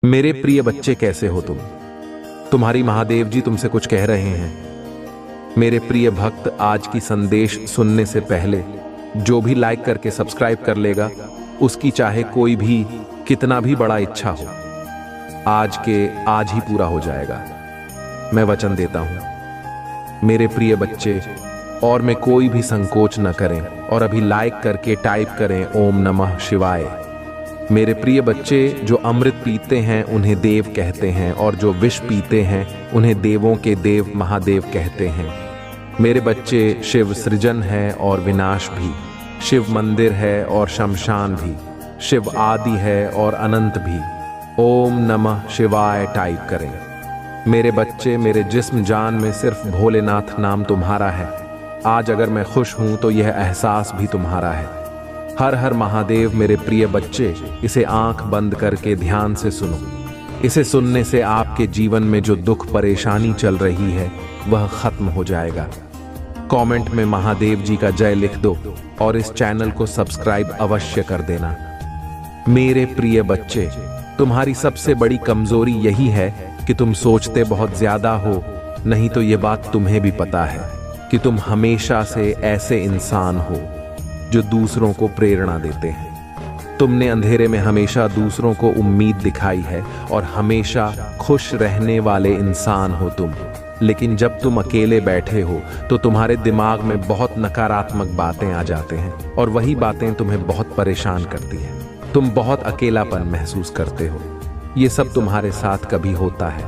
मेरे प्रिय बच्चे, कैसे हो तुम? तुम्हारी महादेव जी तुमसे कुछ कह रहे हैं। मेरे प्रिय भक्त, आज की संदेश सुनने से पहले जो भी लाइक करके सब्सक्राइब कर लेगा, उसकी चाहे कोई भी कितना भी बड़ा इच्छा हो, आज के आज ही पूरा हो जाएगा। मैं वचन देता हूं। मेरे प्रिय बच्चे, और में कोई भी संकोच न करें और अभी लाइक करके टाइप करें ओम नमः शिवाय। मेरे प्रिय बच्चे, जो अमृत पीते हैं उन्हें देव कहते हैं, और जो विष पीते हैं उन्हें देवों के देव महादेव कहते हैं। मेरे बच्चे, शिव सृजन है और विनाश भी, शिव मंदिर है और शमशान भी, शिव आदि है और अनंत भी। ओम नमः शिवाय टाइप करें। मेरे बच्चे, मेरे जिस्म जान में सिर्फ भोलेनाथ नाम तुम्हारा है। आज अगर मैं खुश हूं तो यह एहसास भी तुम्हारा है। हर हर महादेव। मेरे प्रिय बच्चे, इसे आंख बंद करके ध्यान से सुनो। इसे सुनने से आपके जीवन में जो दुख परेशानी चल रही है वह खत्म हो जाएगा। कमेंट में महादेव जी का जय लिख दो और इस चैनल को सब्सक्राइब अवश्य कर देना। मेरे प्रिय बच्चे, तुम्हारी सबसे बड़ी कमजोरी यही है कि तुम सोचते बहुत ज्यादा हो। नहीं तो ये बात तुम्हें भी पता है कि तुम हमेशा से ऐसे इंसान हो जो दूसरों को प्रेरणा देते हैं। तुमने अंधेरे में हमेशा दूसरों को उम्मीद दिखाई है और हमेशा खुश रहने वाले इंसान हो तुम। लेकिन जब तुम अकेले बैठे हो तो तुम्हारे दिमाग में बहुत नकारात्मक बातें आ जाते हैं और वही बातें तुम्हें बहुत परेशान करती हैं। तुम बहुत अकेलापन महसूस करते हो। ये सब तुम्हारे साथ कभी होता है।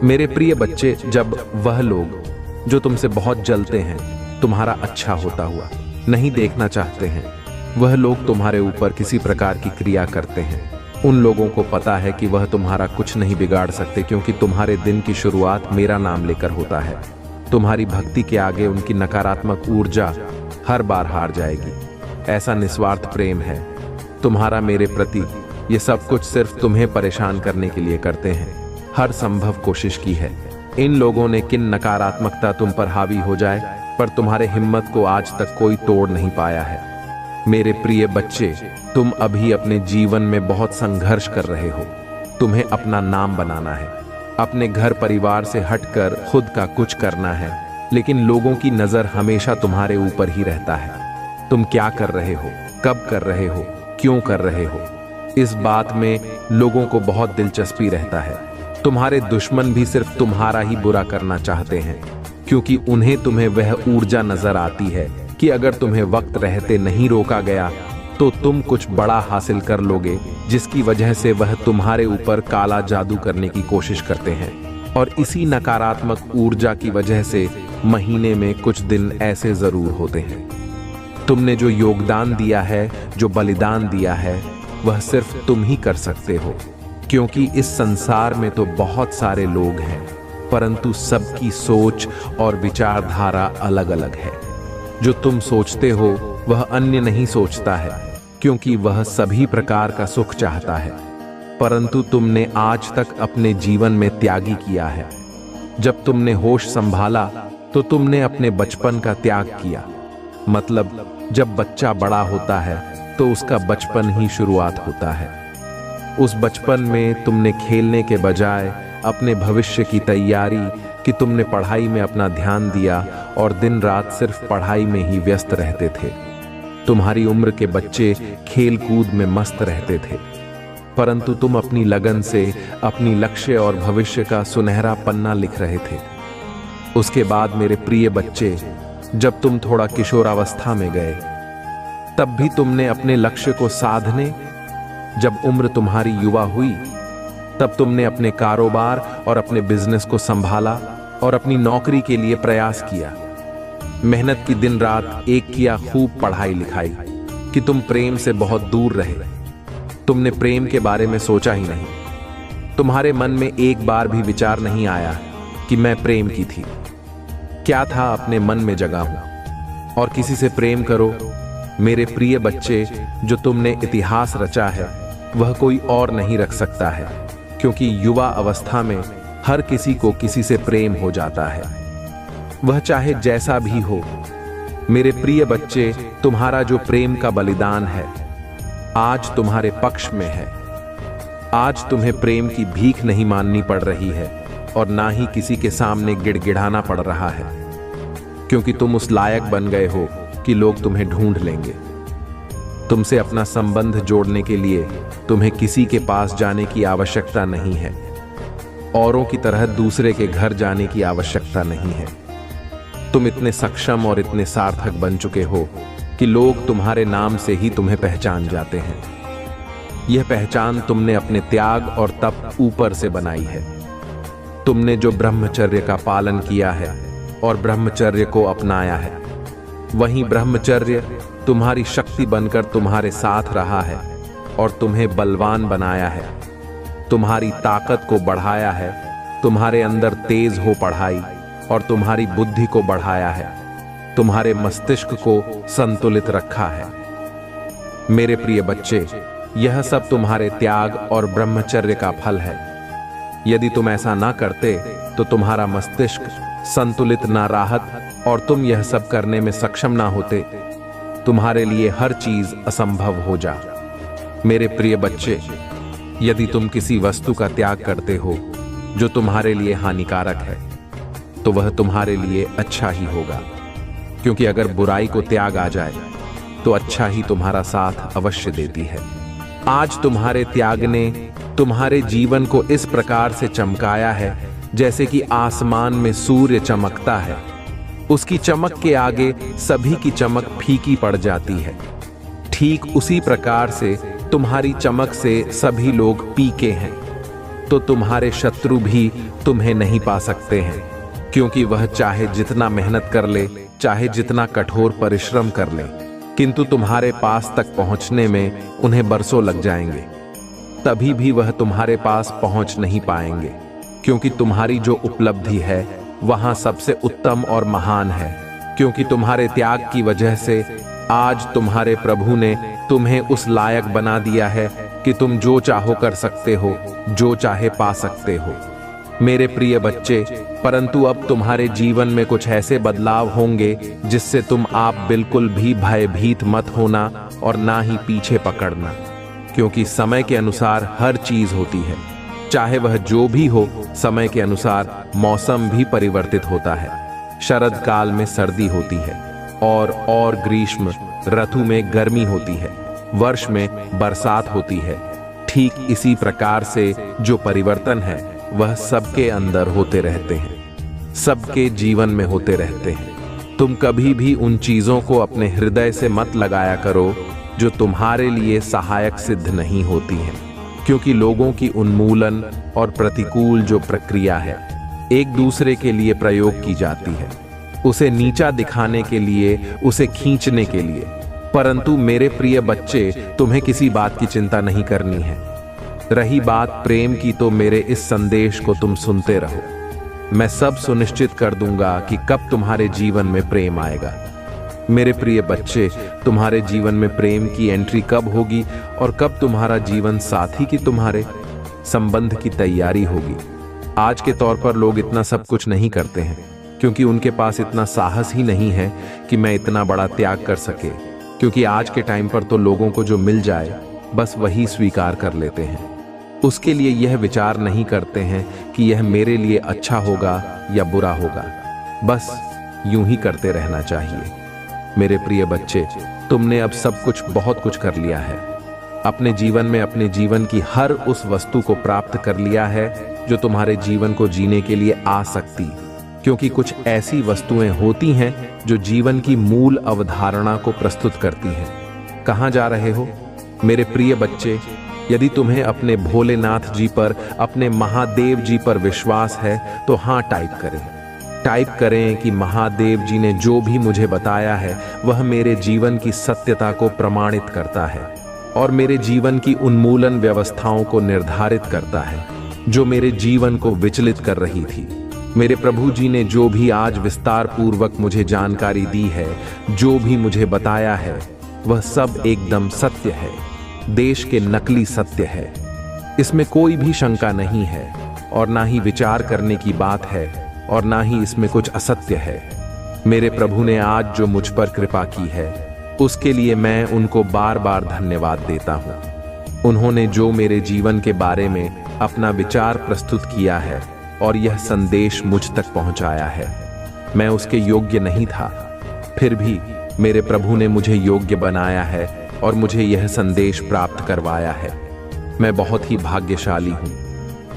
मेरे प्रिय बच्चे, जब वह लोग जो तुमसे बहुत जलते हैं तुम्हारा अच्छा होता हुआ नहीं देखना चाहते हैं, वह लोग तुम्हारे ऊपर किसी प्रकार की क्रिया करते हैं, उन लोगों को पता है कि वह तुम्हारा कुछ नहीं बिगाड़ सकते, क्योंकि तुम्हारे दिन की शुरुआत मेरा नाम लेकर होता है। तुम्हारी भक्ति के आगे उनकी नकारात्मक ऊर्जा हर बार हार जाएगी। ऐसा निस्वार्थ प्रेम है तुम्हारा मेरे प्रति। ये सब कुछ सिर्फ तुम्हें परेशान करने के लिए करते हैं। हर संभव कोशिश की है इन लोगों ने कि नकारात्मकता तुम पर हावी हो जाए, पर तुम्हारे हिम्मत को आज तक कोई तोड़ नहीं पाया है। मेरे प्रिय बच्चे, तुम अभी अपने जीवन में बहुत संघर्ष कर रहे हो। तुम्हें अपना नाम बनाना है, अपने घर परिवार से हटकर खुद का कुछ करना है, लेकिन लोगों की नजर हमेशा तुम्हारे ऊपर ही रहता है। तुम क्या कर रहे हो, कब कर रहे हो, क्यों कर रहे हो, इस बात में लोगों को बहुत दिलचस्पी रहता है। तुम्हारे दुश्मन भी सिर्फ तुम्हारा ही बुरा करना चाहते हैं, क्योंकि उन्हें तुम्हें वह ऊर्जा नजर आती है कि अगर तुम्हें वक्त रहते नहीं रोका गया तो तुम कुछ बड़ा हासिल कर लोगे, जिसकी वजह से वह तुम्हारे ऊपर काला जादू करने की कोशिश करते हैं। और इसी नकारात्मक ऊर्जा की वजह से महीने में कुछ दिन ऐसे जरूर होते हैं। तुमने जो योगदान दिया है, जो बलिदान दिया है, वह सिर्फ तुम ही कर सकते हो, क्योंकि इस संसार में तो बहुत सारे लोग हैं, परंतु सबकी सोच और विचारधारा अलग अलग है। जो तुम सोचते हो वह अन्य नहीं सोचता है, क्योंकि वह सभी प्रकार का सुख चाहता है, परंतु तुमने आज तक अपने जीवन में त्यागी किया है। जब तुमने होश संभाला तो तुमने अपने बचपन का त्याग किया। मतलब जब बच्चा बड़ा होता है तो उसका बचपन ही शुरुआत होता है। उस बचपन में तुमने खेलने के बजाय अपने भविष्य की तैयारी कि तुमने पढ़ाई में अपना ध्यान दिया और दिन रात सिर्फ पढ़ाई में ही व्यस्त रहते थे। तुम्हारी उम्र के बच्चे खेल कूद में मस्त रहते थे, परंतु तुम अपनी लगन से अपनी लक्ष्य और भविष्य का सुनहरा पन्ना लिख रहे थे। उसके बाद मेरे प्रिय बच्चे, जब तुम थोड़ा किशोरावस्था में गए, तब भी तुमने अपने लक्ष्य को साधने, जब उम्र तुम्हारी युवा हुई तब तुमने अपने कारोबार और अपने बिजनेस को संभाला और अपनी नौकरी के लिए प्रयास किया। मेहनत की दिन रात एक किया, खूब पढ़ाई लिखाई कि तुम प्रेम से बहुत दूर रहे। तुमने प्रेम के बारे में सोचा ही नहीं। तुम्हारे मन में एक बार भी विचार नहीं आया कि मैं प्रेम की थी। क्या था अपने मन में जगा हूं और किसी से प्रेम करो। मेरे प्रिय बच्चे, जो तुमने इतिहास रचा है वह कोई और नहीं रख सकता है, क्योंकि युवा अवस्था में हर किसी को किसी से प्रेम हो जाता है, वह चाहे जैसा भी हो। मेरे प्रिय बच्चे, तुम्हारा जो प्रेम का बलिदान है आज तुम्हारे पक्ष में है। आज तुम्हें प्रेम की भीख नहीं माननी पड़ रही है और ना ही किसी के सामने गिड़गिड़ाना पड़ रहा है, क्योंकि तुम उस लायक बन गए हो कि लोग तुम्हें ढूंढ लेंगे। तुमसे अपना संबंध जोड़ने के लिए तुम्हें किसी के पास जाने की आवश्यकता नहीं है, औरों की तरह दूसरे के घर जाने की आवश्यकता नहीं है। तुम इतने सक्षम और इतने सार्थक बन चुके हो कि लोग तुम्हारे नाम से ही तुम्हें पहचान जाते हैं। यह पहचान तुमने अपने त्याग और तप ऊपर से बनाई है। तुमने जो ब्रह्मचर्य का पालन किया है और ब्रह्मचर्य को अपनाया है, वहीं ब्रह्मचर्य तुम्हारी शक्ति बनकर तुम्हारे साथ रहा है और तुम्हें बलवान बनाया है, तुम्हारी ताकत को बढ़ाया है, तुम्हारे अंदर तेज हो पढ़ाई और तुम्हारी बुद्धि को बढ़ाया है, तुम्हारे मस्तिष्क को संतुलित रखा है। मेरे प्रिय बच्चे, यह सब तुम्हारे त्याग और ब्रह्मचर्य का फल है। यदि तुम ऐसा ना करते तो तुम्हारा मस्तिष्क संतुलित ना रहत और तुम यह सब करने में सक्षम ना होते। तुम्हारे लिए हर चीज असंभव हो जा। मेरे प्रिय बच्चे, यदि तुम किसी वस्तु का त्याग करते हो जो तुम्हारे लिए हानिकारक है, तो वह तुम्हारे लिए अच्छा ही होगा, क्योंकि अगर बुराई को त्याग आ जाए तो अच्छा ही तुम्हारा साथ अवश्य देती है। आज तुम्हारे त्याग ने तुम्हारे जीवन को इस प्रकार से चमकाया है जैसे कि आसमान में सूर्य चमकता है। उसकी चमक के आगे सभी की चमक फीकी पड़ जाती है। ठीक उसी प्रकार से तुम्हारी चमक से सभी लोग पीके हैं, तो तुम्हारे शत्रु भी तुम्हें नहीं पा सकते हैं, क्योंकि वह चाहे जितना मेहनत कर ले, चाहे जितना कठोर परिश्रम कर ले, किंतु तुम्हारे पास तक पहुंचने में उन्हें बरसों लग जाएंगे। तभी भी वह तुम्हारे पास पहुंच नहीं पाएंगे, क्योंकि तुम्हारी जो उपलब्धि है वहां सबसे उत्तम और महान है। क्योंकि तुम्हारे त्याग की वजह से आज तुम्हारे प्रभु ने तुम्हें उस लायक बना दिया है कि तुम जो चाहो कर सकते हो, जो चाहे पा सकते हो। मेरे प्रिय बच्चे, परंतु अब तुम्हारे जीवन में कुछ ऐसे बदलाव होंगे जिससे तुम आप बिल्कुल भी भयभीत मत होना और ना ही पीछे पकड़ना, क्योंकि समय के अनुसार हर चीज होती है। चाहे वह जो भी हो, समय के अनुसार मौसम भी परिवर्तित होता है। शरद काल में सर्दी होती है और ग्रीष्म ऋतु में गर्मी होती है, वर्ष में बरसात होती है। ठीक इसी प्रकार से जो परिवर्तन है वह सबके अंदर होते रहते हैं, सबके जीवन में होते रहते हैं। तुम कभी भी उन चीजों को अपने हृदय से मत लगाया करो जो तुम्हारे लिए सहायक सिद्ध नहीं होती हैं, क्योंकि लोगों की उन्मूलन और प्रतिकूल जो प्रक्रिया है एक दूसरे के लिए प्रयोग की जाती है, उसे नीचा दिखाने के लिए, उसे खींचने के लिए। परंतु मेरे प्रिय बच्चे, तुम्हें किसी बात की चिंता नहीं करनी है। रही बात प्रेम की, तो मेरे इस संदेश को तुम सुनते रहो। मैं सब सुनिश्चित कर दूंगा कि कब तुम्हारे जीवन में प्रेम आएगा। मेरे प्रिय बच्चे, तुम्हारे जीवन में प्रेम की एंट्री कब होगी और कब तुम्हारा जीवन साथी की तुम्हारे संबंध की तैयारी होगी। आज के तौर पर लोग इतना सब कुछ नहीं करते हैं, क्योंकि उनके पास इतना साहस ही नहीं है कि मैं इतना बड़ा त्याग कर सके। क्योंकि आज के टाइम पर तो लोगों को जो मिल जाए बस वही स्वीकार कर लेते हैं। उसके लिए यह विचार नहीं करते हैं कि यह मेरे लिए अच्छा होगा या बुरा होगा, बस यूं ही करते रहना चाहिए। मेरे प्रिय बच्चे, तुमने अब सब कुछ बहुत कुछ कर लिया है। अपने जीवन में अपने जीवन की हर उस वस्तु को प्राप्त कर लिया है जो तुम्हारे जीवन को जीने के लिए आ सकती, क्योंकि कुछ ऐसी वस्तुएं होती हैं जो जीवन की मूल अवधारणा को प्रस्तुत करती हैं। कहाँ जा रहे हो मेरे प्रिय बच्चे? यदि तुम्हें अपने भोलेनाथ जी पर, अपने महादेव जी पर विश्वास है तो हाँ टाइप करें कि महादेव जी ने जो भी मुझे बताया है वह मेरे जीवन की सत्यता को प्रमाणित करता है और मेरे जीवन की उन्मूलन व्यवस्थाओं को निर्धारित करता है जो मेरे जीवन को विचलित कर रही थी। मेरे प्रभु जी ने जो भी आज विस्तार पूर्वक मुझे जानकारी दी है, जो भी मुझे बताया है, वह सब एकदम सत्य है, देश के नकली सत्य है। इसमें कोई भी शंका नहीं है और ना ही विचार करने की बात है और ना ही इसमें कुछ असत्य है। मेरे प्रभु ने आज जो मुझ पर कृपा की है उसके लिए मैं उनको बार बार धन्यवाद देता हूँ। उन्होंने जो मेरे जीवन के बारे में अपना विचार प्रस्तुत किया है और यह संदेश मुझ तक पहुंचाया है, मैं उसके योग्य नहीं था। फिर भी मेरे प्रभु ने मुझे योग्य बनाया है और मुझे यह संदेश प्राप्त करवाया है। मैं बहुत ही भाग्यशाली हूँ।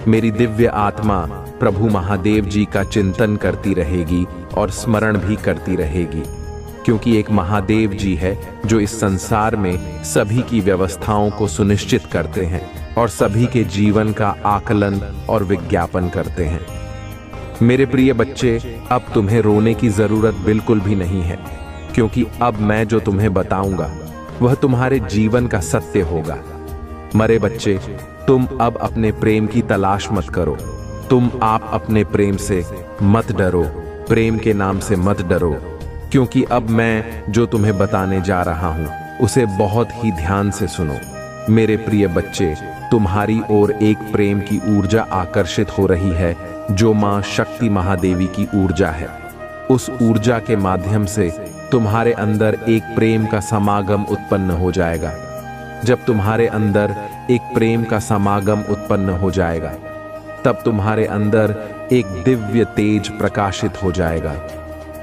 मेरी दिव्य आत्मा प्रभु महादेव जी का चिंतन करती रहेगी और स्मरण भी करती रहेगी, क्योंकि एक महादेव जी है जो इस संसार में सभी की व्यवस्थाओं को सुनिश्चित करते हैं और सभी के जीवन का आकलन और विज्ञापन करते हैं। मेरे प्रिय बच्चे, अब तुम्हें रोने की जरूरत बिल्कुल भी नहीं है, क्योंकि अब मैं जो तुम्हें बताऊंगा वह तुम्हारे जीवन का सत्य होगा। मरे बच्चे, तुम अब अपने प्रेम की तलाश मत करो। तुम आप अपने प्रेम से मत डरो, प्रेम के नाम से मत डरो, क्योंकि अब मैं जो तुम्हें बताने जा रहा हूं उसे बहुत ही ध्यान से सुनो। मेरे प्रिय बच्चे, तुम्हारी ओर एक प्रेम की ऊर्जा आकर्षित हो रही है जो मां शक्ति महादेवी की ऊर्जा है। उस ऊर्जा के माध्यम से तुम्हारे अंदर एक प्रेम का समागम उत्पन्न हो जाएगा। जब तुम्हारे अंदर एक प्रेम का समागम उत्पन्न हो जाएगा, तब तुम्हारे अंदर एक दिव्य तेज प्रकाशित हो जाएगा।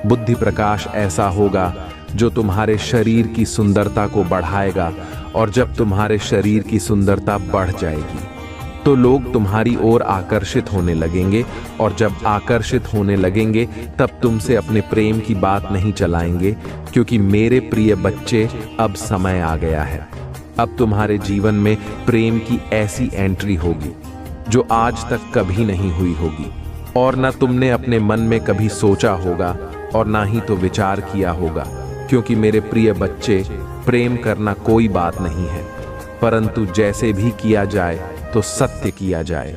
बुद्धि प्रकाश ऐसा होगा जो तुम्हारे शरीर की सुंदरता को बढ़ाएगा, और जब तुम्हारे शरीर की सुंदरता बढ़ जाएगी तो लोग तुम्हारी ओर आकर्षित होने लगेंगे, और जब आकर्षित होने लगेंगे तब तुमसे अपने प्रेम की बात नहीं चलाएंगे, क्योंकि मेरे प्रिय बच्चे, अब समय आ गया है। अब तुम्हारे जीवन में प्रेम की ऐसी एंट्री होगी जो आज तक कभी नहीं हुई होगी, और न तुमने अपने मन में कभी सोचा होगा और ना ही तो विचार किया होगा, क्योंकि मेरे प्रिय बच्चे, प्रेम करना कोई बात नहीं है, परंतु जैसे भी किया जाए तो सत्य किया जाए।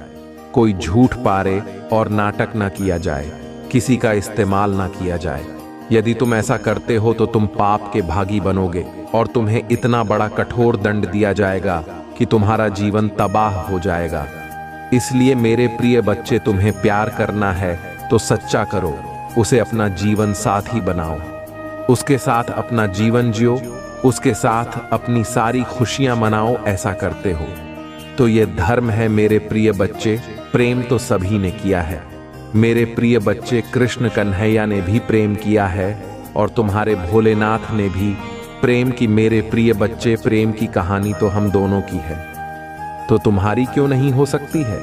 कोई झूठ पारे और नाटक ना किया जाए, किसी का इस्तेमाल ना किया जाए। यदि तुम ऐसा करते हो तो तुम पाप के भागी बनोगे और तुम्हें इतना बड़ा कठोर दंड दिया जाएगा कि तुम्हारा जीवन तबाह हो जाएगा। इसलिए मेरे प्रिय बच्चे, तुम्हें प्यार करना है तो सच्चा करो, उसे अपना जीवन साथी बनाओ, उसके साथ अपना जीवन जियो, उसके साथ अपनी सारी खुशियां मनाओ। ऐसा करते हो तो ये धर्म है मेरे प्रिय बच्चे। प्रेम तो सभी ने किया है। मेरे प्रिय बच्चे, कृष्ण कन्हैया ने भी प्रेम किया है और तुम्हारे भोलेनाथ ने भी प्रेम की। मेरे प्रिय बच्चे, प्रेम की कहानी तो हम दोनों की है, तो तुम्हारी क्यों नहीं हो सकती है?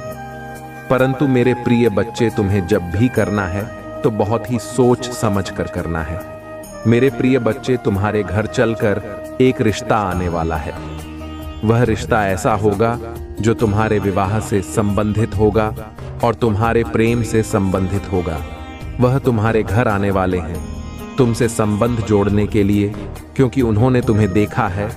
परंतु मेरे प्रिय बच्चे, तुम्हें जब भी करना है तो बहुत ही सोच समझ कर करना है। मेरे प्रिय बच्चे, तुम्हारे घर चलकर एक रिश्ता आने वाला है। वह रिश्ता ऐसा होगा जो तुम्हारे विवाह से संबंधित होगा और तुम्हारे प्रेम से संबंधित होगा। वह तुम्हारे घर आने वाले हैं तुमसे संबंध जोड़ने के लिए, क्योंकि उन्होंने तुम्हें देखा है,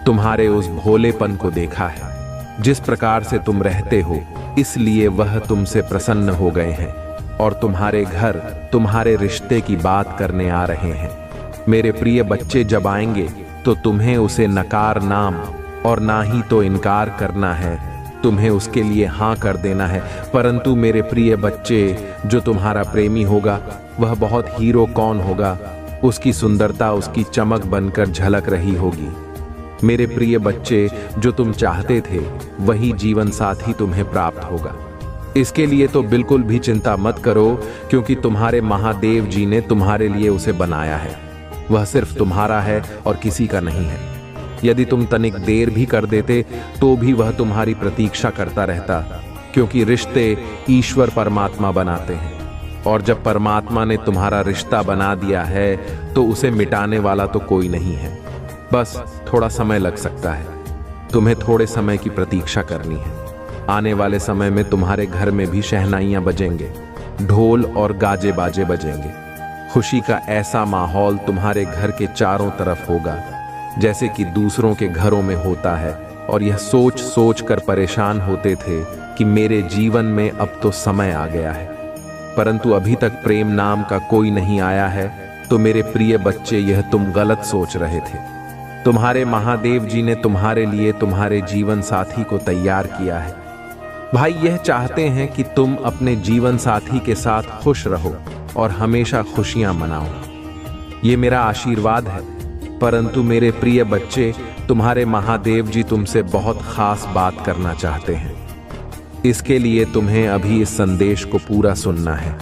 तुम्हारे उस भोलेपन को देखा है, जिस प्रकार से तुम रहते हो, इसलिए वह तुमसे प्रसन्न हो गए हैं और तुम्हारे घर तुम्हारे रिश्ते की बात करने आ रहे हैं। मेरे प्रिय बच्चे, जब आएंगे तो तुम्हें उसे नकार नाम और ना ही तो इनकार करना है, तुम्हें उसके लिए हाँ कर देना है। परंतु मेरे प्रिय बच्चे, जो तुम्हारा प्रेमी होगा वह बहुत हीरो कौन होगा, उसकी सुंदरता उसकी चमक बनकर झलक रही होगी। मेरे प्रिय बच्चे, जो तुम चाहते थे वही जीवन साथी तुम्हें प्राप्त होगा। इसके लिए तो बिल्कुल भी चिंता मत करो, क्योंकि तुम्हारे महादेव जी ने तुम्हारे लिए उसे बनाया है। वह सिर्फ तुम्हारा है और किसी का नहीं है। यदि तुम तनिक देर भी कर देते तो भी वह तुम्हारी प्रतीक्षा करता रहता, क्योंकि रिश्ते ईश्वर परमात्मा बनाते हैं, और जब परमात्मा ने तुम्हारा रिश्ता बना दिया है तो उसे मिटाने वाला तो कोई नहीं है। बस थोड़ा समय लग सकता है, तुम्हें थोड़े समय की प्रतीक्षा करनी है। आने वाले समय में तुम्हारे घर में भी शहनाइयां बजेंगे, ढोल और गाजे बाजे बजेंगे। खुशी का ऐसा माहौल तुम्हारे घर के चारों तरफ होगा जैसे कि दूसरों के घरों में होता है, और यह सोच सोच कर परेशान होते थे कि मेरे जीवन में अब तो समय आ गया है, परंतु अभी तक प्रेम नाम का कोई नहीं आया है। तो मेरे प्रिय बच्चे, यह तुम गलत सोच रहे थे। तुम्हारे महादेव जी ने तुम्हारे लिए तुम्हारे जीवन साथी को तैयार किया है। भाई, यह चाहते हैं कि तुम अपने जीवन साथी के साथ खुश रहो और हमेशा खुशियां मनाओ। ये मेरा आशीर्वाद है। परंतु मेरे प्रिय बच्चे, तुम्हारे महादेव जी तुमसे बहुत खास बात करना चाहते हैं। इसके लिए तुम्हें अभी इस संदेश को पूरा सुनना है,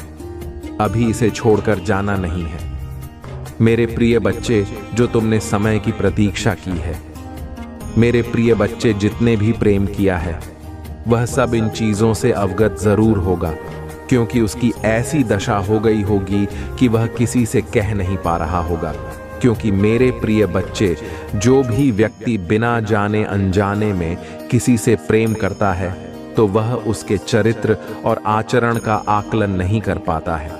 अभी इसे छोड़कर जाना नहीं है। मेरे प्रिय बच्चे, जो तुमने समय की प्रतीक्षा की है, मेरे प्रिय बच्चे, जितने भी प्रेम किया है वह सब इन चीजों से अवगत जरूर होगा, क्योंकि उसकी ऐसी दशा हो गई होगी कि वह किसी से कह नहीं पा रहा होगा। क्योंकि मेरे प्रिय बच्चे, जो भी व्यक्ति बिना जाने अनजाने में किसी से प्रेम करता है तो वह उसके चरित्र और आचरण का आकलन नहीं कर पाता है।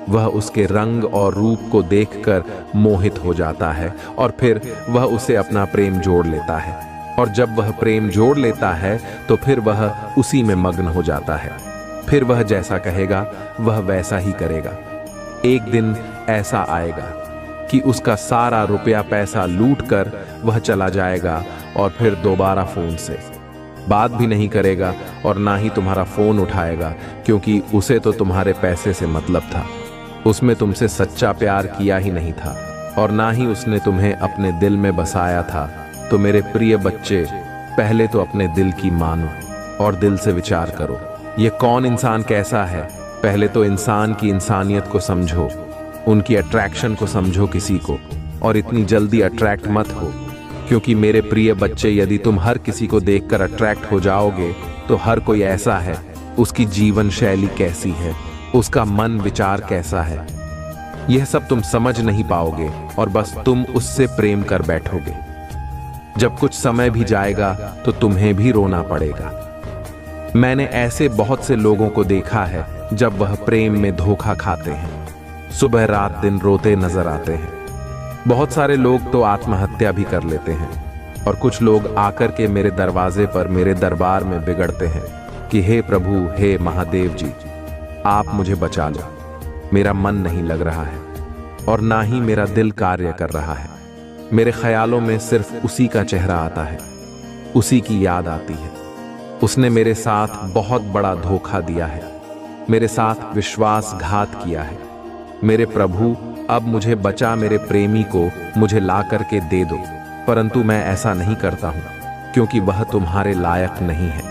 वह उसके रंग और रूप को देखकर मोहित हो जाता है और फिर वह उसे अपना प्रेम जोड़ लेता है, और जब वह प्रेम जोड़ लेता है तो फिर वह उसी में मग्न हो जाता है। फिर वह जैसा कहेगा वह वैसा ही करेगा। एक दिन ऐसा आएगा कि उसका सारा रुपया पैसा लूट कर वह चला जाएगा और फिर दोबारा फोन से बात भी नहीं करेगा और ना ही तुम्हारा फोन उठाएगा, क्योंकि उसे तो तुम्हारे पैसे से मतलब था। उसमें तुमसे सच्चा प्यार किया ही नहीं था और ना ही उसने तुम्हें अपने दिल में बसाया था। तो मेरे प्रिय बच्चे, पहले तो अपने दिल की मानो और दिल से विचार करो, ये कौन इंसान कैसा है। पहले तो इंसान की इंसानियत को समझो, उनकी अट्रैक्शन को समझो किसी को, और इतनी जल्दी अट्रैक्ट मत हो। क्योंकि मेरे प्रिय बच्चे, यदि तुम हर किसी को देखकर अट्रैक्ट हो जाओगे तो हर कोई ऐसा है, उसकी जीवन शैली कैसी है, उसका मन विचार कैसा है, यह सब तुम समझ नहीं पाओगे और बस तुम उससे प्रेम कर बैठोगे। जब कुछ समय भी जाएगा तो तुम्हें भी रोना पड़ेगा। मैंने ऐसे बहुत से लोगों को देखा है जब वह प्रेम में धोखा खाते हैं, सुबह रात दिन रोते नजर आते हैं। बहुत सारे लोग तो आत्महत्या भी कर लेते हैं और कुछ लोग आकर के मेरे दरवाजे पर, मेरे दरबार में बिगड़ते हैं कि हे प्रभु, हे महादेव जी, आप मुझे बचा लो। मेरा मन नहीं लग रहा है और ना ही मेरा दिल कार्य कर रहा है। मेरे ख्यालों में सिर्फ उसी का चेहरा आता है, उसी की याद आती है। उसने मेरे साथ बहुत बड़ा धोखा दिया है, मेरे साथ विश्वासघात किया है। मेरे प्रभु, अब मुझे बचा, मेरे प्रेमी को मुझे ला करके दे दो। परंतु मैं ऐसा नहीं करता हूं, क्योंकि वह तुम्हारे लायक नहीं है।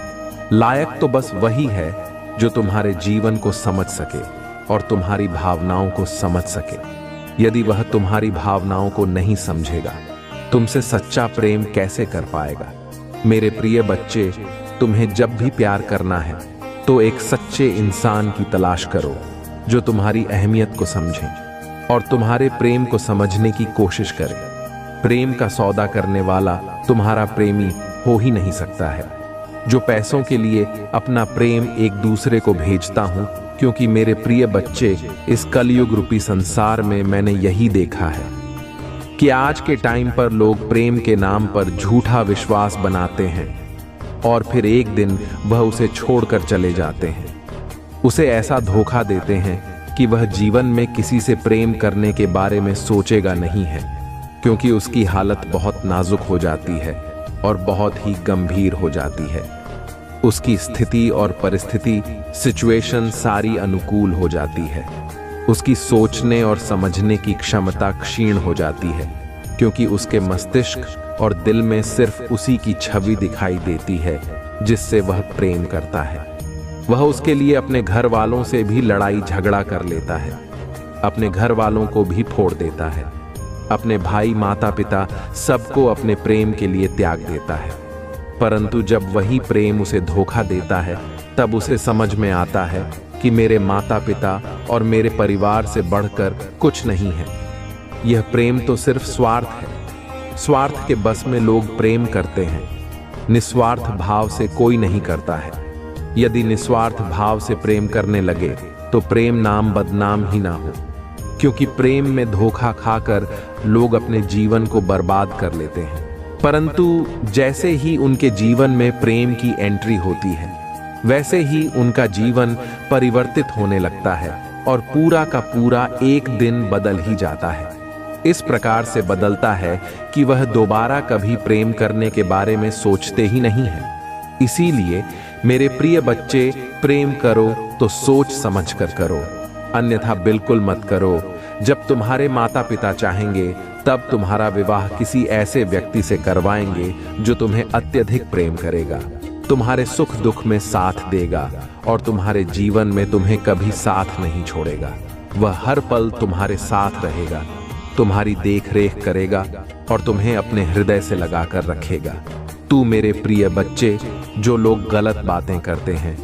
लायक तो बस वही है जो तुम्हारे जीवन को समझ सके और तुम्हारी भावनाओं को समझ सके। यदि वह तुम्हारी भावनाओं को नहीं समझेगा, तुमसे सच्चा प्रेम कैसे कर पाएगा। मेरे प्रिय बच्चे, तुम्हें जब भी प्यार करना है तो एक सच्चे इंसान की तलाश करो जो तुम्हारी अहमियत को समझे और तुम्हारे प्रेम को समझने की कोशिश करे। प्रेम का सौदा करने वाला तुम्हारा प्रेमी हो ही नहीं सकता है, जो पैसों के लिए अपना प्रेम एक दूसरे को भेजता हूं। क्योंकि मेरे प्रिय बच्चे, इस कलयुग रूपी संसार में मैंने यही देखा है कि आज के टाइम पर लोग प्रेम के नाम पर झूठा विश्वास बनाते हैं और फिर एक दिन वह उसे छोड़कर चले जाते हैं। उसे ऐसा धोखा देते हैं कि वह जीवन में किसी से प्रेम करने के बारे में सोचेगा नहीं है, क्योंकि उसकी हालत बहुत नाजुक हो जाती है और बहुत ही गंभीर हो जाती है। उसकी स्थिति और परिस्थिति, सिचुएशन सारी अनुकूल हो जाती है। उसकी सोचने और समझने की क्षमता क्षीण हो जाती है, क्योंकि उसके मस्तिष्क और दिल में सिर्फ उसी की छवि दिखाई देती है जिससे वह प्रेम करता है। वह उसके लिए अपने घर वालों से भी लड़ाई झगड़ा कर लेता है, अपने घर वालों को भी फोड़ देता है, अपने भाई माता पिता सबको अपने प्रेम के लिए त्याग देता है। परंतु जब वही प्रेम उसे धोखा देता है, तब उसे समझ में आता है कि मेरे माता पिता और मेरे परिवार से बढ़कर कुछ नहीं है। यह प्रेम तो सिर्फ स्वार्थ है। स्वार्थ के बस में लोग प्रेम करते हैं, निस्वार्थ भाव से कोई नहीं करता है। यदि निस्वार्थ भाव से प्रेम करने लगे तो प्रेम नाम बदनाम ही ना हो, क्योंकि प्रेम में धोखा खाकर लोग अपने जीवन को बर्बाद कर लेते हैं। परंतु जैसे ही उनके जीवन में प्रेम की एंट्री होती है, वैसे ही उनका जीवन परिवर्तित होने लगता है और पूरा का पूरा एक दिन बदल ही जाता है। इस प्रकार से बदलता है कि वह दोबारा कभी प्रेम करने के बारे में सोचते ही नहीं है। इसीलिए मेरे प्रिय बच्चे, प्रेम करो तो सोच समझ कर करो, अन्यथा बिल्कुल मत करो। जब तुम्हारे माता पिता चाहेंगे तब तुम्हारा विवाह किसी ऐसे व्यक्ति से करवाएंगे जो तुम्हें अत्यधिक प्रेम करेगा, तुम्हारे सुख दुख में साथ देगा और तुम्हारे जीवन में तुम्हें कभी साथ नहीं छोड़ेगा। वह हर पल तुम्हारे साथ रहेगा, तुम्हारी देख रेख करेगा और तुम्हें अपने हृदय से लगाकर रखेगा। तू मेरे प्रिय बच्चे, जो लोग गलत बातें करते हैं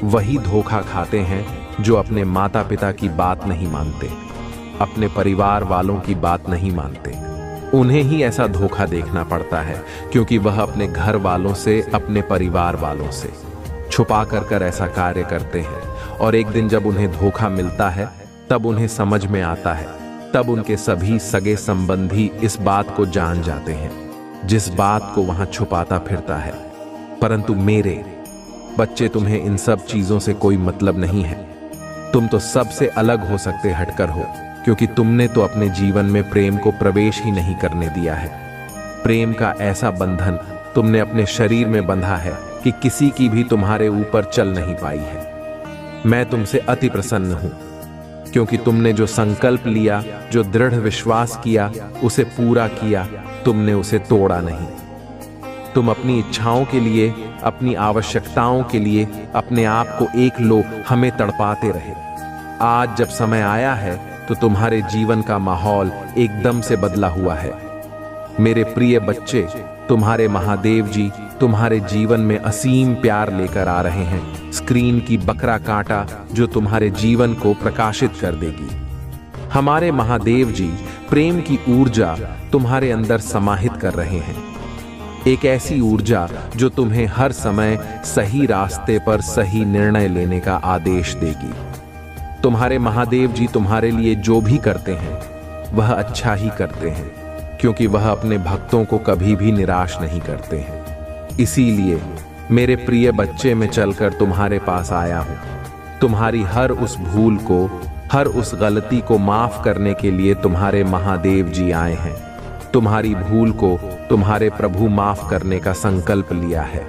वही धोखा खाते हैं जो अपने माता पिता की बात नहीं मानते, अपने परिवार वालों की बात नहीं मानते। उन्हें ही ऐसा धोखा देखना पड़ता है क्योंकि वह अपने घर वालों से, अपने परिवार वालों से छुपा कर ऐसा कार्य करते हैं। और एक दिन जब उन्हें धोखा मिलता है तब उन्हें समझ में आता है, तब उनके सभी सगे संबंधी इस बात को जान जाते हैं जिस बात को वहां छुपाता फिरता है। परंतु मेरे बच्चे, तुम्हें इन सब चीजों से कोई मतलब नहीं है। तुम तो सबसे अलग हो सकते हटकर हो, क्योंकि तुमने तो अपने जीवन में प्रेम को प्रवेश ही नहीं करने दिया है। प्रेम का ऐसा बंधन तुमने अपने शरीर में बंधा है कि किसी की भी तुम्हारे ऊपर चल नहीं पाई है। मैं तुमसे अति प्रसन्न हूं, क्योंकि तुमने जो संकल्प लिया, जो दृढ़ विश्वास किया, उसे पूरा किया, तुमने उसे तोड़ा नहीं। तुम अपनी इच्छाओं के लिए, अपनी आवश्यकताओं के लिए अपने आप को एक लो हमें तड़पाते रहे। आज जब समय आया है तो तुम्हारे जीवन का माहौल एकदम से बदला हुआ है। मेरे प्रिय बच्चे, तुम्हारे महादेव जी तुम्हारे जीवन में असीम प्यार लेकर आ रहे हैं, स्क्रीन की बकरा कांटा जो तुम्हारे जीवन को प्रकाशित कर देगी। हमारे महादेव जी प्रेम की ऊर्जा तुम्हारे अंदर समाहित कर रहे हैं, एक ऐसी ऊर्जा जो तुम्हें हर समय सही रास्ते पर सही निर्णय लेने का आदेश देगी। तुम्हारे महादेव जी तुम्हारे लिए जो भी करते हैं वह अच्छा ही करते हैं, क्योंकि वह अपने भक्तों को कभी भी निराश नहीं करते हैं। इसीलिए मेरे प्रिय बच्चे, मैं चलकर तुम्हारे पास आया हूं। तुम्हारी हर उस भूल को, हर उस गलती को माफ करने के लिए तुम्हारे महादेव जी आए हैं। तुम्हारी भूल को तुम्हारे प्रभु माफ करने का संकल्प लिया है।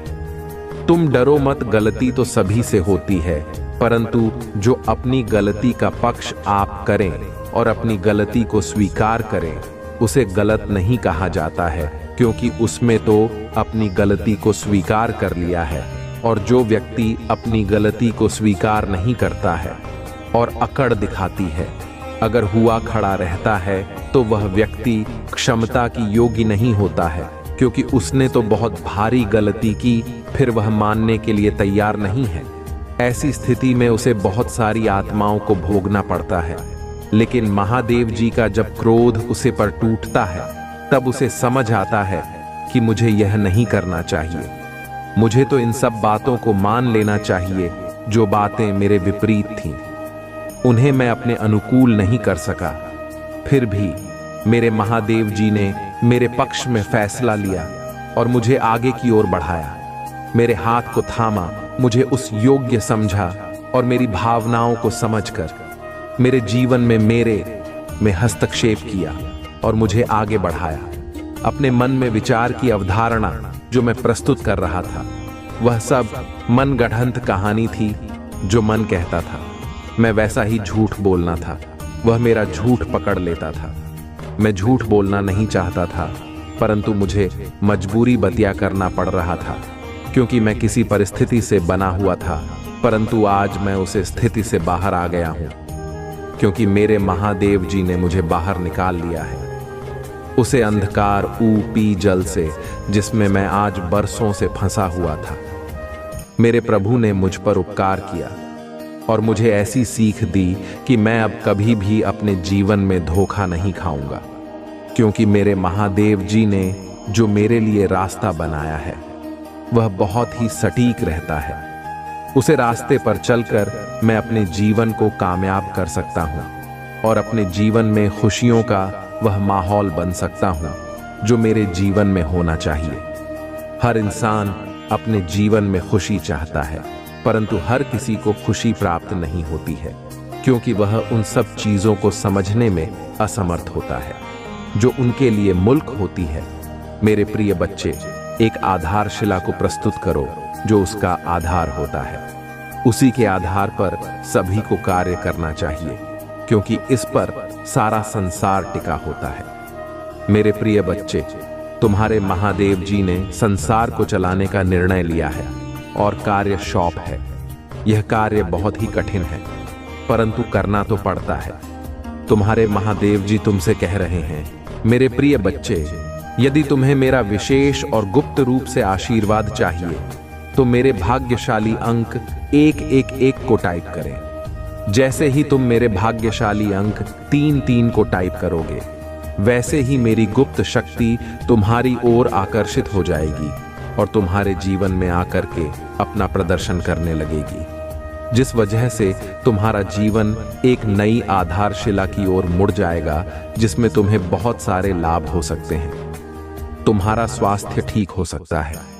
तुम डरो मत, गलती तो सभी से होती है, परंतु जो अपनी गलती का पक्ष आप करें और अपनी गलती को स्वीकार करें, उसे गलत नहीं कहा जाता है, क्योंकि उसमें तो अपनी गलती को स्वीकार कर लिया है। और जो व्यक्ति अपनी गलती को स्वीकार नहीं करता है और अकड़ दिखाती है, अगर हुआ खड़ा रहता है तो वह व्यक्ति क्षमता की योग्य नहीं होता है, क्योंकि उसने तो बहुत भारी गलती की, फिर वह मानने के लिए तैयार नहीं है। ऐसी स्थिति में उसे बहुत सारी आत्माओं को भोगना पड़ता है। लेकिन महादेव जी का जब क्रोध उसे पर टूटता है, तब उसे समझ आता है कि मुझे यह नहीं करना चाहिए, मुझे तो इन सब बातों को मान लेना चाहिए जो बातें मेरे विपरीत थीं। उन्हें मैं अपने अनुकूल नहीं कर सका, फिर भी मेरे महादेव जी ने मेरे पक्ष में फैसला लिया और मुझे आगे की ओर बढ़ाया। मेरे हाथ को थामा, मुझे उस योग्य समझा और मेरी भावनाओं को समझकर मेरे जीवन में में हस्तक्षेप किया और मुझे आगे बढ़ाया। अपने मन में विचार की अवधारणा जो मैं प्रस्तुत कर रहा था, वह सब मनगढ़ंत कहानी थी जो मन कहता था। मैं वैसा ही झूठ बोलना था, वह मेरा झूठ पकड़ लेता था। मैं झूठ बोलना नहीं चाहता था, परंतु मुझे मजबूरी बतिया करना पड़ रहा था, क्योंकि मैं किसी परिस्थिति से बना हुआ था। परंतु आज मैं उस स्थिति से बाहर आ गया हूं, क्योंकि मेरे महादेव जी ने मुझे बाहर निकाल लिया है, उसे अंधकार ऊपी जल से जिसमें मैं आज बरसों से फंसा हुआ था। मेरे प्रभु ने मुझ पर उपकार किया और मुझे ऐसी सीख दी कि मैं अब कभी भी अपने जीवन में धोखा नहीं खाऊंगा, क्योंकि मेरे महादेव जी ने जो मेरे लिए रास्ता बनाया है वह बहुत ही सटीक रहता है। उसे रास्ते पर चलकर मैं अपने जीवन को कामयाब कर सकता हूं और अपने जीवन में खुशियों का वह माहौल बन सकता हूं जो मेरे जीवन में होना चाहिए। हर इंसान अपने जीवन में खुशी चाहता है, परंतु हर किसी को खुशी प्राप्त नहीं होती है, क्योंकि वह उन सब चीजों को समझने में असमर्थ होता है जो उनके लिए मुल्क होती है। मेरे प्रिय बच्चे, एक आधारशिला को प्रस्तुत करो जो उसका आधार होता है। उसी के आधार पर सभी को कार्य करना चाहिए। क्योंकि इस पर सारा संसार टिका होता है। मेरे प्रिय बच्चे, तुम्हारे महादेव जी ने संसार को चलाने का निर्णय लिया है और कार्य शॉप है। यह कार्य बहुत ही कठिन है, परंतु करना तो पड़ता है। तुम्हारे महादेव जी तुमसे कह रहे हैं, मेरे प्रिय बच्चे, यदि तुम्हें मेरा विशेष और गुप्त रूप से आशीर्वाद चाहिए तो मेरे भाग्यशाली अंक 111 को टाइप करें। जैसे ही तुम मेरे भाग्यशाली अंक 33 को टाइप करोगे, वैसे ही मेरी गुप्त शक्ति तुम्हारी ओर आकर्षित हो जाएगी और तुम्हारे जीवन में आकर के अपना प्रदर्शन करने लगेगी, जिस वजह से तुम्हारा जीवन एक नई आधारशिला की ओर मुड़ जाएगा, जिसमें तुम्हें बहुत सारे लाभ हो सकते हैं। तुम्हारा स्वास्थ्य ठीक हो सकता है,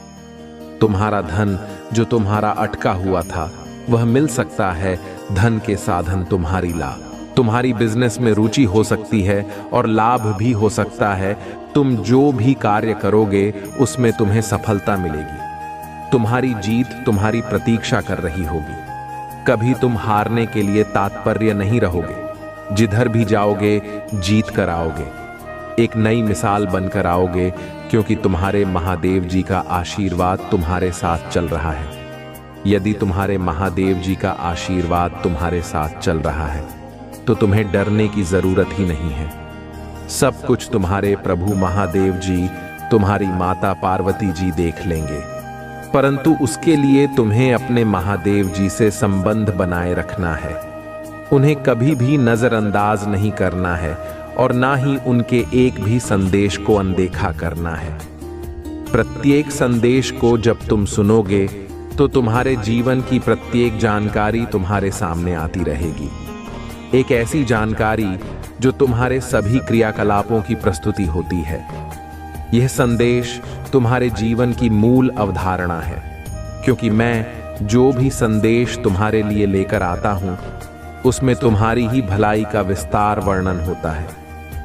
तुम्हारा धन जो तुम्हारा अटका हुआ था वह मिल सकता है, धन के साधन तुम्हारी लाभ, तुम्हारी बिजनेस में रुचि हो सकती है और लाभ भी हो सकता है। तुम जो भी कार्य करोगे उसमें तुम्हें सफलता मिलेगी। तुम्हारी जीत तुम्हारी प्रतीक्षा कर रही होगी। कभी तुम हारने के लिए तात्पर्य नहीं रहोगे। जिधर भी जाओगे जीत कर आओगे, एक नई मिसाल बनकर आओगे, क्योंकि तुम्हारे महादेव जी का आशीर्वाद तुम्हारे साथ चल रहा है। यदि तुम्हारे महादेव जी का आशीर्वाद तुम्हारे साथ चल रहा है तो तुम्हें डरने की जरूरत ही नहीं है। सब कुछ तुम्हारे प्रभु महादेव जी, तुम्हारी माता पार्वती जी देख लेंगे, परंतु उसके लिए तुम्हें अपने महादेव जी से संबंध बनाए रखना है। उन्हें कभी भी नजरअंदाज नहीं करना है और ना ही उनके एक भी संदेश को अनदेखा करना है। प्रत्येक संदेश को जब तुम सुनोगे तो तुम्हारे जीवन की प्रत्येक जानकारी तुम्हारे सामने आती रहेगी। एक ऐसी जानकारी जो तुम्हारे सभी क्रियाकलापों की प्रस्तुति होती है। यह संदेश तुम्हारे जीवन की मूल अवधारणा है, क्योंकि मैं जो भी संदेश तुम्हारे लिए लेकर आता हूं उसमें तुम्हारी ही भलाई का विस्तार वर्णन होता है।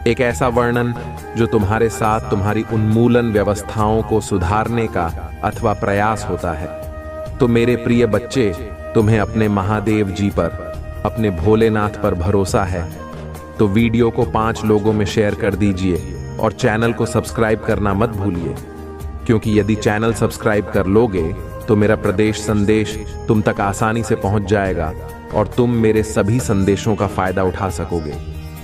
एक ऐसा वर्णन जो तुम्हारे साथ तुम्हारी उन्मूलन व्यवस्थाओं को सुधारने का अथवा प्रयास होता है। तो मेरे प्रिय बच्चे, तुम्हें अपने महादेव जी पर, अपने भोलेनाथ पर भरोसा है तो वीडियो को 5 लोगों में शेयर कर दीजिए और चैनल को सब्सक्राइब करना मत भूलिए, क्योंकि यदि चैनल सब्सक्राइब कर लोगे तो मेरा प्रदेश संदेश तुम तक आसानी से पहुंच जाएगा और तुम मेरे सभी संदेशों का फायदा उठा सकोगे।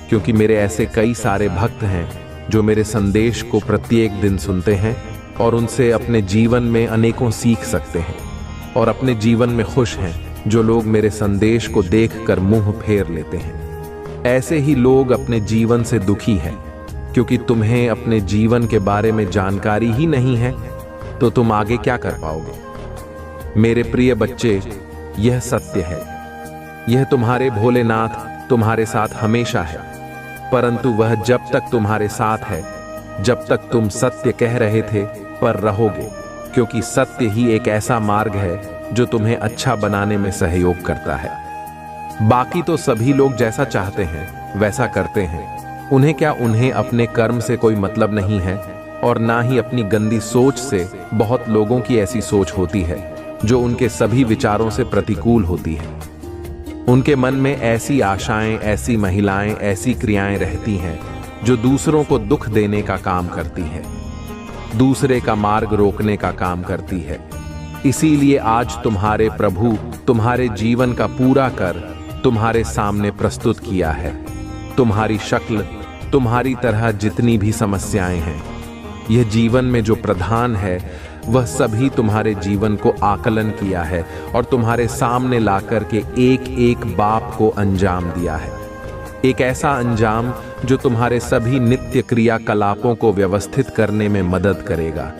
क्योंकि मेरे ऐसे कई सारे भक्त हैं जो मेरे संदेश को प्रत्येक दिन सुनते हैं और उनसे अपने जीवन में अनेकों सीख सकते हैं और अपने जीवन में खुश हैं, जो लोग मेरे संदेश को देखकर मुंह फेर लेते हैं। ऐसे ही लोग अपने जीवन से दुखी हैं, क्योंकि तुम्हें अपने जीवन के बारे में जानकारी ही नहीं है, तो तुम आगे क्या कर पाओगे। मेरे प्रिय बच्चे, यह सत्य है, यह तुम्हारे भोलेनाथ तुम्हारे साथ हमेशा है, परंतु वह जब तक तुम्हारे साथ है, जब तक तुम सत्य कह रहे थे पर रहोगे, क्योंकि सत्य ही एक ऐसा मार्ग है जो तुम्हें अच्छा बनाने में सहयोग करता है। बाकी तो सभी लोग जैसा चाहते हैं वैसा करते हैं। उन्हें क्या, उन्हें अपने कर्म से कोई मतलब नहीं है और ना ही अपनी गंदी सोच से। बहुत लोगों की ऐसी सोच होती है जो उनके सभी विचारों से प्रतिकूल होती है। उनके मन में ऐसी आशाएं, ऐसी महिलाएं, ऐसी क्रियाएं रहती हैं जो दूसरों को दुख देने का काम करती है, दूसरे का मार्ग रोकने का काम करती है। इसीलिए आज तुम्हारे प्रभु तुम्हारे जीवन का पूरा कर तुम्हारे सामने प्रस्तुत किया है। तुम्हारी शक्ल, तुम्हारी तरह जितनी भी समस्याएं हैं, यह जीवन में जो प्रधान है वह सभी तुम्हारे जीवन को आकलन किया है और तुम्हारे सामने लाकर के एक एक बाप को अंजाम दिया है। एक ऐसा अंजाम जो तुम्हारे सभी नित्य क्रियाकलापों को व्यवस्थित करने में मदद करेगा,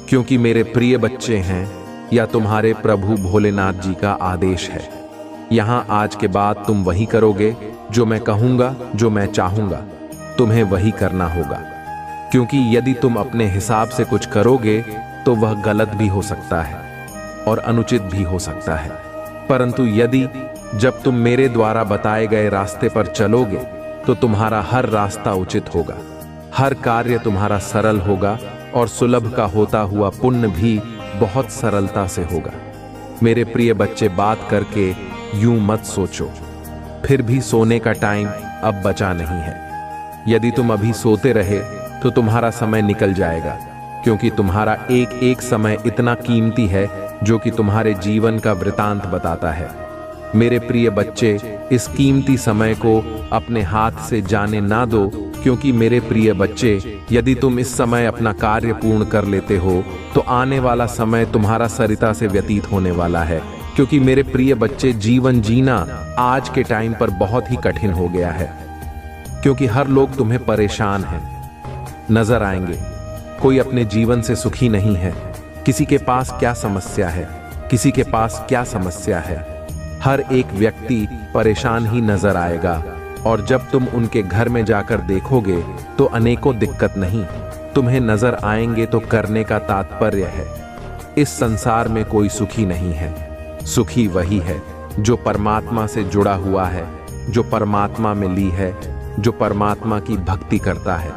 क्योंकि मेरे प्रिय बच्चे हैं, या तुम्हारे प्रभु भोलेनाथ जी का आदेश है। यहाँ आज के बाद तुम वही करोगे जो मैं कहूँगा, जो मैं चाहूँगा, तुम्हें वही करना होगा। क्योंकि यदि तुम अपने हिसाब से कुछ करोगे तो वह गलत भी हो सकता है और अनुचित भी हो सकता है, परंतु यदि जब तुम मेरे द्वारा बताए गए रास्ते पर चलोगे तो तुम्हारा हर रास्ता उचित होगा, हर कार्य तुम्हारा सरल होगा और सुलभ का होता हुआ पुण्य भी बहुत सरलता से होगा। मेरे प्रिय बच्चे, बात करके यूं मत सोचो। फिर भी सोने का टाइम अब बचा नहीं है। यदि तुम अभी सोते रहे तो तुम्हारा समय निकल जाएगा, क्योंकि तुम्हारा एक एक समय इतना कीमती है जो कि तुम्हारे जीवन का वृतांत बताता है। मेरे प्रिय बच्चे, इस कीमती समय को अपने हाथ से जाने ना दो, क्योंकि मेरे प्रिय बच्चे, यदि तुम इस समय अपना कार्य पूर्ण कर लेते हो तो आने वाला समय तुम्हारा सरिता से व्यतीत होने वाला है। क्योंकि मेरे प्रिय बच्चे, जीवन जीना आज के टाइम पर बहुत ही कठिन हो गया है, क्योंकि हर लोग तुम्हें परेशान हैं नजर आएंगे। कोई अपने जीवन से सुखी नहीं है। किसी के पास क्या समस्या है, किसी के पास क्या समस्या है। हर एक व्यक्ति परेशान ही नजर आएगा, और जब तुम उनके घर में जाकर देखोगे तो अनेकों दिक्कत नहीं तुम्हें नजर आएंगे। तो करने का तात्पर्य है, इस संसार में कोई सुखी नहीं है। सुखी वही है जो परमात्मा से जुड़ा हुआ है, जो परमात्मा में ली है, जो परमात्मा की भक्ति करता है,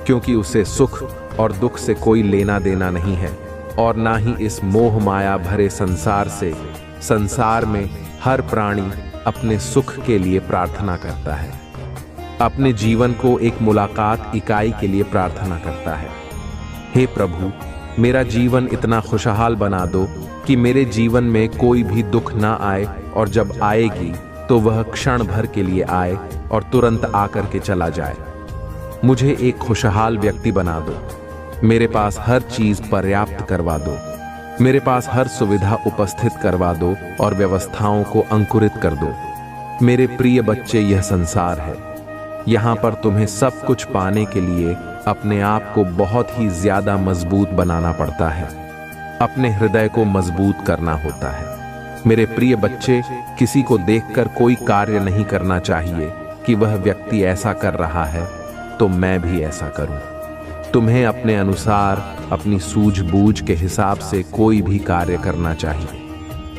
क्योंकि उसे सुख और दुख से कोई लेना देना नहीं है, और ना ही इस मोह माया भरे संसार से। संसार में हर प्राणी अपने सुख के लिए प्रार्थना करता है, अपने जीवन को एक मुलाकात इकाई के लिए प्रार्थना करता है। हे प्रभु, मेरा जीवन इतना खुशहाल बना दो कि मेरे जीवन में कोई भी दुख ना आए, और जब आएगी तो वह क्षण भर के लिए आए और तुरंत आकर के चला जाए। मुझे एक खुशहाल व्यक्ति बना दो। मेरे पास हर चीज पर्याप्त करवा दो। मेरे पास हर सुविधा उपस्थित करवा दो और व्यवस्थाओं को अंकुरित कर दो। मेरे प्रिय बच्चे, यह संसार है। यहाँ पर तुम्हें सब कुछ पाने के लिए अपने आप को बहुत ही ज्यादा मजबूत बनाना पड़ता है। अपने हृदय को मजबूत करना होता है। मेरे प्रिय बच्चे, किसी को देखकर कोई कार्य नहीं करना चाहिए कि वह व्यक्ति ऐसा कर रहा है तो मैं भी ऐसा करूं। तुम्हें अपने अनुसार, अपनी सूझबूझ के हिसाब से कोई भी कार्य करना चाहिए।